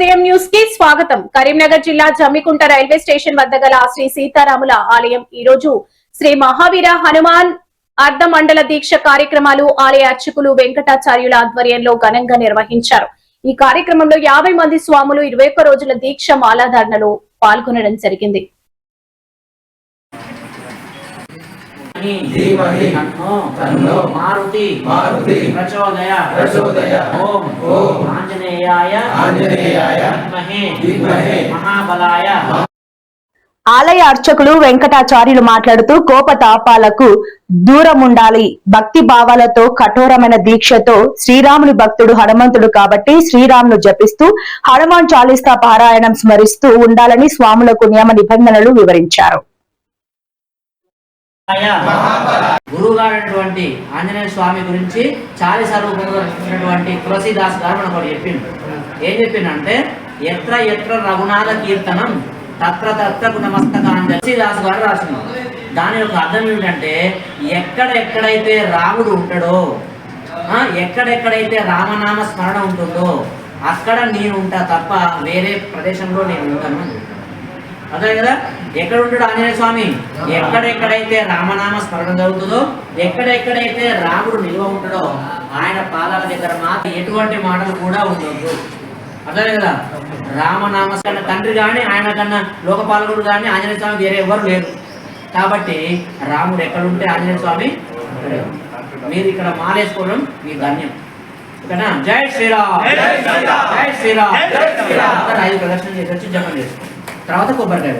ఉదయం న్యూస్ కి స్వాగతం. కరీంనగర్ జిల్లా జమ్మికుంట రైల్వే స్టేషన్ వద్ద గల శ్రీ సీతారాముల ఆలయం ఈ రోజు శ్రీ మహావీర హనుమాన్ అర్ధ మండల దీక్ష కార్యక్రమాలు ఆలయ అర్చకులు వెంకటాచార్యుల ఆధ్వర్యంలో ఘనంగా నిర్వహించారు. ఈ కార్యక్రమంలో 50 మంది స్వాములు 21 రోజుల దీక్ష మాలాధారణలో పాల్గొనడం జరిగింది. ఆలయ అర్చకులు వెంకటాచార్యులు మాట్లాడుతూ కోపతాపాలకు దూరం ఉండాలి, భక్తి భావాలతో కఠోరమైన దీక్షతో శ్రీరాముని భక్తుడు హనుమంతుడు కాబట్టి శ్రీరామును జపిస్తూ హనుమాన్ చాలీసా పారాయణం స్మరిస్తూ ఉండాలని స్వాములకు నియమ నిబంధనలు వివరించారు. గురువుగారైనటువంటి ఆంజనేయ స్వామి గురించి చాలీసా రూపంలో రచించినటువంటి తులసీదాస్ గారు మనకు చెప్పిండు. ఏం చెప్పిండంటే ఎత్ర ఎత్ర రఘునాథ కీర్తనం తత్ర తత్రకు నమస్తకాంజలి. తులసీదాస్ గారు రాసినారు. దాని యొక్క అర్థం ఏమిటంటే ఎక్కడెక్కడైతే రాముడు ఉంటాడో, ఎక్కడెక్కడైతే రామనామ స్మరణ ఉంటుందో అక్కడ నేను ఉంటా తప్ప వేరే ప్రదేశంలో నేను ఉంటాను అని చెప్పాను. అదే కదా, ఎక్కడ ఉంటాడు ఆంజనేయ స్వామి? ఎక్కడెక్కడైతే రామనామ స్మరణ జరుగుతుందో, ఎక్కడెక్కడైతే రాముడు నిల్వ ఉంటాడో ఆయన పాదాల దగ్గర మాత్రం ఎటువంటి మాటలు కూడా ఉండొద్దు. అదే కదా, రామనామ తండ్రి కానీ ఆయన కన్నా లోకపాలకుడు కానీ ఆంజనేయ స్వామి వేరే ఎవరు లేరు. కాబట్టి రాముడు ఎక్కడుంటే ఆంజనేయ స్వామి అక్కడే. మీరు ఇక్కడ మాలేసుకోవడం మీ ధన్యం. ఓకేనా? జై శ్రీరామ్, జై శ్రీరామ్. 5 ప్రదర్శన చేసి వచ్చి జపం చేసుకోండి. తర్వాత కొబ్బరికాయ